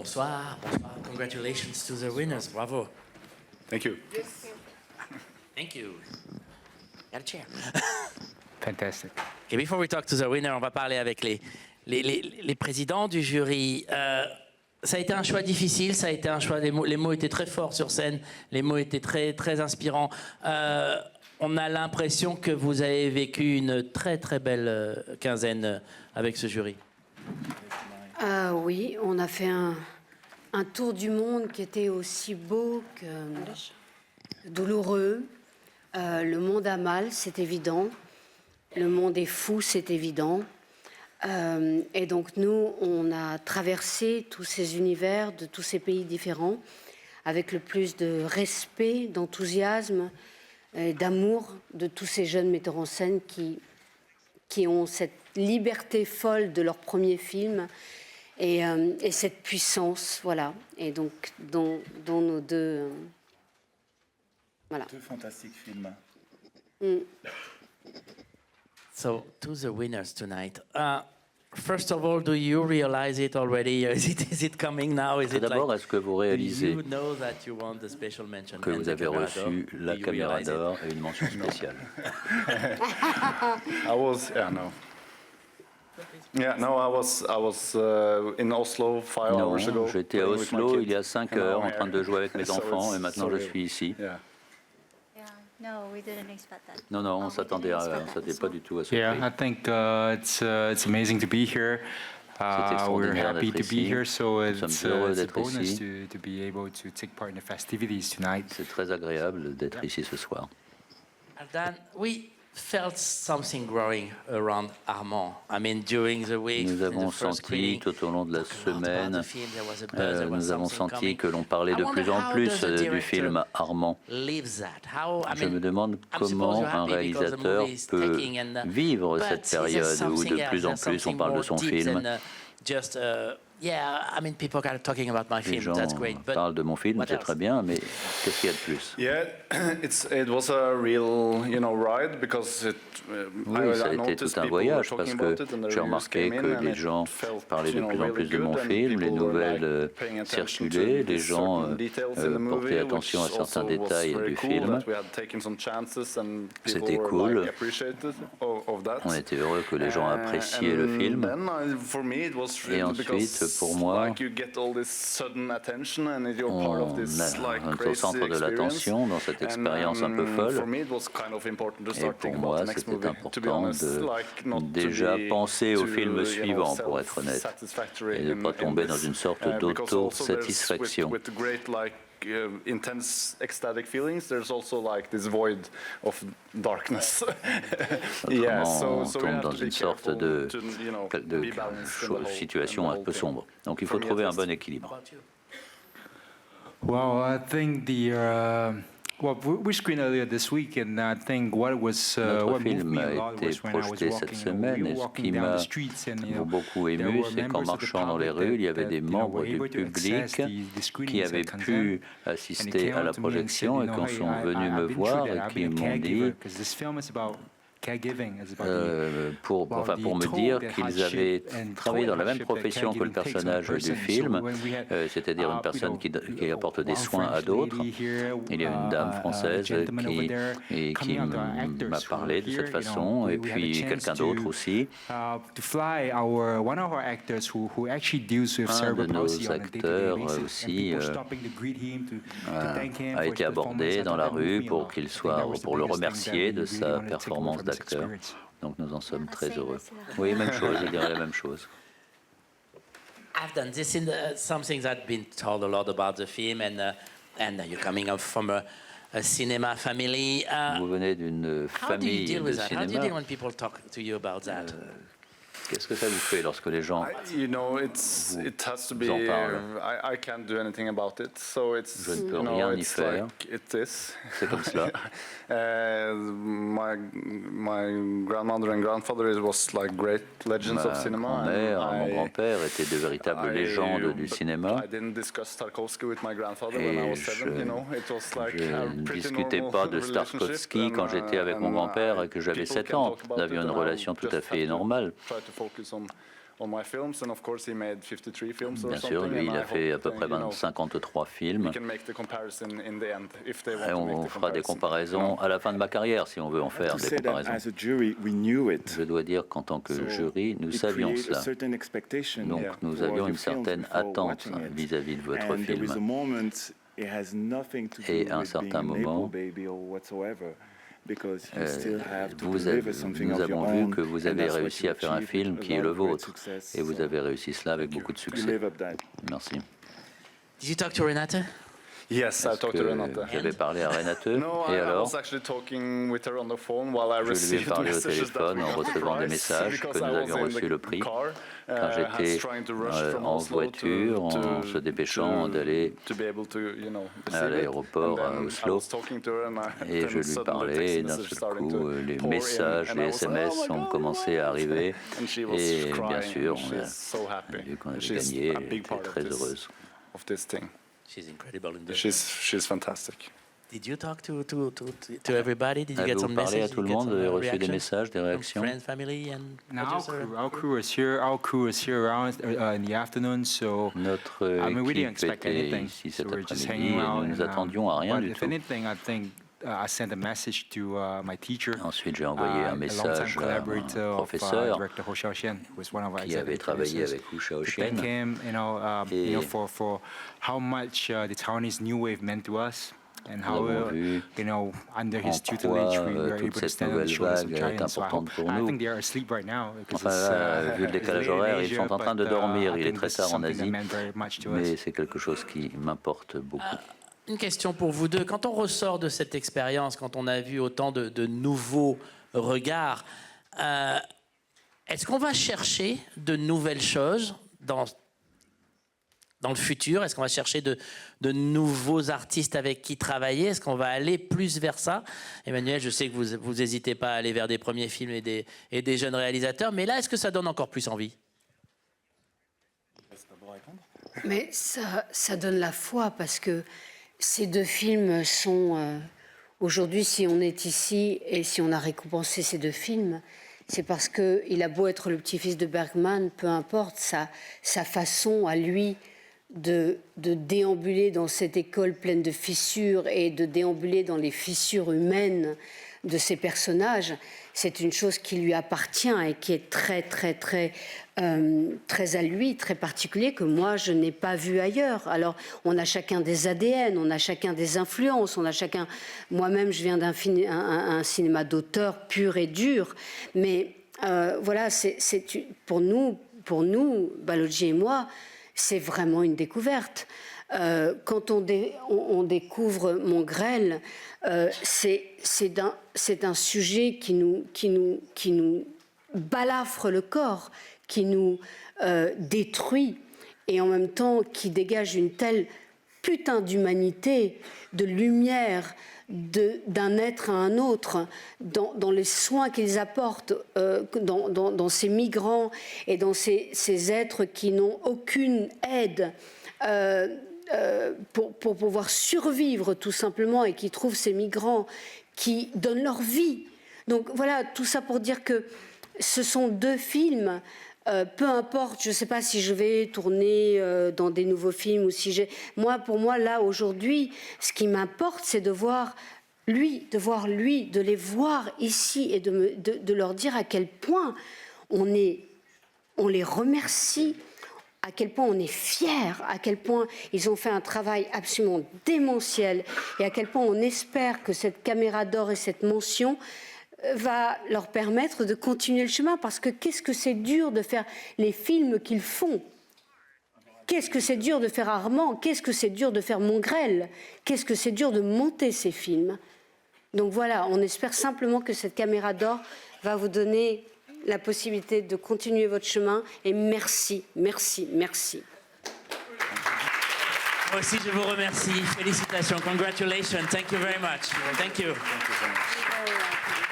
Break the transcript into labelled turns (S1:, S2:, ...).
S1: Bonsoir, bonsoir. Congratulations to the winners. Bravo.
S2: Thank you.
S1: Thank you. Got a chair.
S3: Fantastic.
S1: Okay, before we talk to the winner, on va parler avec les présidents du jury. Ça a été un choix difficile, ça a été un choix. Les mots étaient très forts sur scène, les mots étaient très, très inspirants. On a l'impression que vous avez vécu une très, très belle quinzaine avec ce jury.
S4: Oui, on a fait un tour du monde qui était aussi beau que douloureux. Le monde a mal, c'est évident. Le monde est fou, c'est évident. Et donc nous, on a traversé tous ces univers de tous ces pays différents avec le plus de respect, d'enthousiasme et d'amour de tous ces jeunes metteurs en scène qui ont cette liberté folle de leur premier film et cette puissance, voilà. Et donc, dont nos deux... voilà.
S2: Deux fantastiques films.
S1: So, to the winners tonight. First of all, do you realize it already? Is it coming now? Is
S5: Tout
S1: it
S5: d'abord,
S1: like,
S5: est-ce que vous réalisez
S1: you know that you won the special mention
S5: que
S1: and
S5: vous
S1: the
S5: avez
S1: Camera
S5: reçu
S1: d'Or?
S5: la
S1: Do you
S5: caméra
S1: realize it?
S5: d'or et une mention spéciale?
S2: I was in Oslo 5
S5: Non,
S2: hours ago.
S5: j'étais à
S2: playing with my
S5: Oslo
S2: kids,
S5: il y a 5
S2: and now
S5: heures
S2: I'm
S5: en train de
S2: here.
S5: jouer avec mes
S2: So
S5: enfants
S2: it's
S5: et maintenant je
S2: surreal.
S5: suis ici.
S2: Yeah.
S6: Yeah, no, we didn't expect that.
S5: Non, non, on
S6: we
S5: s'attendait
S6: didn't
S5: à,
S6: expect
S5: on
S6: that
S5: s'attendait
S6: as
S5: pas
S6: well.
S5: du tout à ce
S3: Yeah,
S5: prix.
S3: I think it's amazing to be here. We're
S5: extraordinaire
S3: happy
S5: d'être
S3: to be
S5: ici.
S3: here, so
S5: Nous
S3: it's
S5: sommes heureux
S3: a
S5: d'être
S3: bonus
S5: ici.
S3: to be able to take part in the festivities tonight.
S5: C'est très agréable d'être ici ce soir.
S1: Dan, we felt something growing around Armand. I mean, during the week,
S5: Nous
S1: in
S5: avons
S1: the first
S5: senti
S1: screening,
S5: tout au long de la
S1: talk a lot about
S5: semaine,
S1: the film, there was a buzz, there was
S5: nous avons
S1: something
S5: senti
S1: coming.
S5: que l'on parlait de
S1: I wonder
S5: plus en
S1: how
S5: plus
S1: does the
S5: du
S1: director
S5: film Armand.
S1: lives that? How, I
S5: Je
S1: mean,
S5: me demande
S1: I'm supposed
S5: comment
S1: you're
S5: un
S1: happy because the
S5: réalisateur
S1: movie is
S5: peut
S1: taking and,
S5: vivre
S1: but
S5: cette
S1: is there
S5: période où
S1: something
S5: de plus en
S1: else?
S5: plus on
S1: Something
S5: parle de
S1: more
S5: son
S1: deep
S5: film.
S1: than, just, yeah, I mean, people are talking about my
S5: Les
S1: film,
S5: gens
S1: that's great. But
S5: parlent de mon film,
S1: what
S5: c'est
S1: else?
S5: très bien, mais qu'est-ce qu'il y a de plus?
S2: Yeah, it was a real, ride because
S5: Oui, ça a été tout un voyage parce que j'ai remarqué que les gens parlaient de plus en plus de mon film, les nouvelles circulaient, les gens portaient attention à certains détails du film. C'était cool. On était heureux que les gens appréciaient le film. Et ensuite, pour moi, on est au centre de l'attention dans cette expérience un peu folle. Et pour moi, c'était important de déjà penser au film suivant, pour être honnête, et de ne pas tomber dans une sorte d'auto-satisfaction.
S2: Intense ecstatic feelings, there's also like this void of darkness.
S5: Autrement, on tombe dans une sorte de situation un peu sombre. Donc il faut trouver un bon équilibre.
S3: Well, I think we screened earlier this week, and I think what
S5: Notre
S3: moved
S5: film
S3: me a
S5: a
S3: lot
S5: été
S3: was when I was
S5: projeté cette
S3: walking,
S5: semaine, et ce qui
S3: down
S5: m'a
S3: the streets, and
S5: beaucoup
S3: there
S5: ému,
S3: were
S5: c'est qu'en
S3: members of the
S5: marchant dans les
S3: public
S5: rues, il y avait
S3: that,
S5: des membres
S3: were
S5: du
S3: able to access
S5: public
S3: the screenings
S5: qui
S3: at
S5: avaient
S3: Kansan.
S5: pu assister à la projection et qui sont venus me voir et qui m'ont dit pour me dire qu'ils avaient travaillé dans la même profession que le personnage du film, c'est-à-dire une personne qui apporte des soins à d'autres. Il y a une dame française qui m'a parlé de cette façon, et puis quelqu'un d'autre aussi. Un de nos acteurs aussi a été abordé dans la rue pour le remercier de sa performance d'acteur. Donc nous en sommes très heureux. Oui, même chose, je dirais la même chose.
S1: I've done this in something that's been told a lot about the film, and you're coming up from a cinema family.
S5: Vous venez d'une
S1: How do you
S5: famille
S1: deal
S5: de
S1: with that? How do you deal
S5: cinéma.
S1: when people talk to you about that?
S5: Qu'est-ce que ça vous fait lorsque les gens
S2: It has to be.
S5: en parlent?
S2: I can't do anything about it, so it's.
S5: Je ne peux rien y faire.
S2: It is.
S5: C'est comme cela.
S2: My grandmother and grandfather was like great legends of
S5: Ma
S2: cinema.
S5: grand-mère, mon grand-père étaient de véritables légendes du cinéma.
S2: I didn't discuss Tarkovsky with my grandfather
S5: Et
S2: when I was 7. It was like
S5: je
S2: a
S5: ne
S2: pretty
S5: discutais
S2: normal
S5: pas de
S2: relationship,
S5: Starskovski quand j'étais avec mon grand-père et que j'avais
S2: people
S5: 7
S2: can
S5: ans.
S2: talk about
S5: Nous avions
S2: it,
S5: une
S2: and I
S5: relation tout
S2: just
S5: à
S2: have
S5: fait
S2: to
S5: normale.
S2: try to focus on on my films, and of course he made 53 films or
S5: Bien sûr,
S2: something.
S5: lui, il
S2: and
S5: a
S2: I
S5: fait à
S2: hope
S5: peu
S2: that,
S5: près
S2: you know,
S5: 53 films.
S2: we can make the comparison in the end if they want
S5: Et
S2: to make
S5: on
S2: the
S5: fera des
S2: comparison.
S5: comparaisons à la fin de ma carrière, si on veut en faire des comparaisons.
S7: As a jury, we knew it.
S5: Je dois dire qu'en tant que
S7: So
S5: jury, nous
S7: it
S5: savions
S7: created a
S5: cela.
S7: certain expectation,
S5: Donc
S7: yeah,
S5: nous
S7: for
S5: avions
S7: the
S5: une
S7: film
S5: certaine
S7: before
S5: attente
S7: watching it.
S5: vis-à-vis de votre
S7: And there was a
S5: film.
S7: moment, it has nothing to do
S5: Et à un
S7: with
S5: certain
S7: being a
S5: moment,
S7: Nepo baby or whatsoever, because you still have to
S5: nous
S7: deliver something
S5: avons
S7: of your
S5: vu
S7: own,
S5: que vous
S7: and
S5: avez
S7: that's what
S5: réussi
S7: you
S5: à faire un
S7: achieved
S5: film
S7: with
S5: qui
S7: a
S5: est
S7: lot
S5: le
S7: of great
S5: vôtre.
S7: success.
S5: Et vous
S7: So
S5: avez réussi cela avec beaucoup de
S7: you
S5: succès.
S7: live up that.
S5: Merci.
S1: Did you talk to Renate?
S2: Yes, I
S5: Est-ce
S2: talked to Renate.
S5: que j'avais parlé à Renate?
S2: No,
S5: Et
S2: I
S5: alors?
S2: was actually talking with her on the phone while I
S5: Je lui ai
S2: received
S5: parlé au
S2: messages that
S5: téléphone
S2: we
S5: en
S2: got the
S5: recevant des
S2: prize,
S5: messages que
S2: because
S5: nous
S2: I was
S5: avions
S2: in
S5: reçu
S2: the
S5: le prix.
S2: car,
S5: Quand j'étais
S2: trying to rush from
S5: en
S2: Oslo
S5: voiture, en se dépêchant d'aller
S2: to be able to, you know,
S5: à
S2: receive it.
S5: l'aéroport
S2: And
S5: à
S2: then I
S5: Oslo.
S2: was talking to her and
S5: Et
S2: then
S5: je lui
S2: suddenly
S5: parlais,
S2: text
S5: et d'un
S2: messages
S5: seul
S2: starting
S5: coup,
S2: to
S5: les
S2: pour in,
S5: messages,
S2: and
S5: les
S2: I was like,
S5: SMS
S2: "Oh my
S5: ont
S2: God,
S5: commencé à arriver.
S2: And she was
S5: Et bien
S2: crying,
S5: sûr,
S2: and she's so happy.
S5: vu qu'on avait
S2: She's
S5: gagné,
S2: a
S5: elle
S2: big
S5: était
S2: part
S5: très heureuse.
S2: of this thing.
S1: She's incredible in the
S2: She's fantastic.
S1: Did you talk to everybody? Did you get
S5: Avez-vous
S1: some
S5: parlé à
S1: messages?
S5: tout le
S1: Did you get
S5: monde? Vous
S1: some
S5: avez reçu des
S1: reactions
S5: messages, des
S1: from
S5: réactions?
S1: friends, family, and
S3: Now
S1: producer?
S3: our crew is here. Our crew is here around in the afternoon, so
S5: Notre
S3: I mean we didn't
S5: équipe
S3: expect
S5: était
S3: anything.
S5: ici
S3: So
S5: cet
S3: we're just
S5: après-midi
S3: hanging
S5: et
S3: out.
S5: nous nous
S3: and,
S5: attendions à rien
S3: but
S5: du
S3: if
S5: tout.
S3: anything, I think I sent a message to my teacher.
S5: Ensuite, j'ai envoyé un
S3: a longtime
S5: message à
S3: collaborator
S5: un
S3: of
S5: professeur
S3: director Ho Xiaoxian, who was one of our
S5: qui avait
S3: executive
S5: travaillé
S3: producers,
S5: avec Hu
S3: to
S5: Xiaoxian.
S3: thank him,
S5: Et
S3: for how much the Taiwanese New Wave meant to us, and how
S5: avons vu
S3: under
S5: en
S3: his tutelage we
S5: quoi
S3: were
S5: toute
S3: able to
S5: cette
S3: stand on the
S5: nouvelle
S3: shoulders of
S5: vague est
S3: giants. So
S5: importante pour
S3: I
S5: nous.
S3: think they are asleep right now because
S5: Enfin là, vu le décalage horaire, ils sont en train de dormir. Il est très tard en
S3: I
S5: Asie,
S3: think this is something that meant very much to
S5: mais
S3: us.
S5: c'est quelque chose qui m'importe beaucoup.
S1: Une question pour vous deux. Quand on ressort de cette expérience, quand on a vu autant de nouveaux regards, est-ce qu'on va chercher de nouvelles choses dans le futur? Est-ce qu'on va chercher de nouveaux artistes avec qui travailler? Est-ce qu'on va aller plus vers ça? Emmanuel, je sais que vous n'hésitez pas à aller vers des premiers films et des jeunes réalisateurs, mais là, est-ce que ça donne encore plus envie?
S4: Mais ça donne la foi parce que ces deux films sont... aujourd'hui, si on est ici et si on a récompensé ces deux films, c'est parce qu'il a beau être le petit-fils de Bergman, peu importe sa façon à lui de déambuler dans cette école pleine de fissures et de déambuler dans les fissures humaines de ces personnages, c'est une chose qui lui appartient et qui est très, très, très, très à lui, très particulier, que moi, je n'ai pas vu ailleurs. Alors, on a chacun des ADN, on a chacun des influences, on a chacun... Moi-même, je viens d'un cinéma d'auteur pur et dur, mais voilà, pour nous, Balogi et moi, c'est vraiment une découverte. Quand on découvre Mongrel, c'est un sujet qui nous balafre le corps, qui nous détruit, et en même temps qui dégage une telle putain d'humanité, de lumière, d'un être à un autre, dans les soins qu'ils apportent, dans ces migrants et dans ces êtres qui n'ont aucune aide pour pouvoir survivre tout simplement, et qui trouvent ces migrants qui donnent leur vie. Donc voilà, tout ça pour dire que ce sont deux films. Peu importe, je ne sais pas si je vais tourner dans des nouveaux films ou si j'ai... Pour moi, là, aujourd'hui, ce qui m'importe, c'est de voir lui, de les voir ici et de leur dire à quel point on les remercie, à quel point on est fiers, à quel point ils ont fait un travail absolument démentiel, et à quel point on espère que cette caméra d'or et cette mention va leur permettre de continuer le chemin, parce que qu'est-ce que c'est dur de faire les films qu'ils font. Qu'est-ce que c'est dur de faire Armand, qu'est-ce que c'est dur de faire Mongrel, qu'est-ce que c'est dur de monter ces films. Donc voilà, on espère simplement que cette caméra d'or va vous donner la possibilité de continuer votre chemin, et merci, merci, merci.
S1: Moi aussi, je vous remercie. Félicitations. Congratulations. Thank you very much. Thank you.
S2: Thank you so much.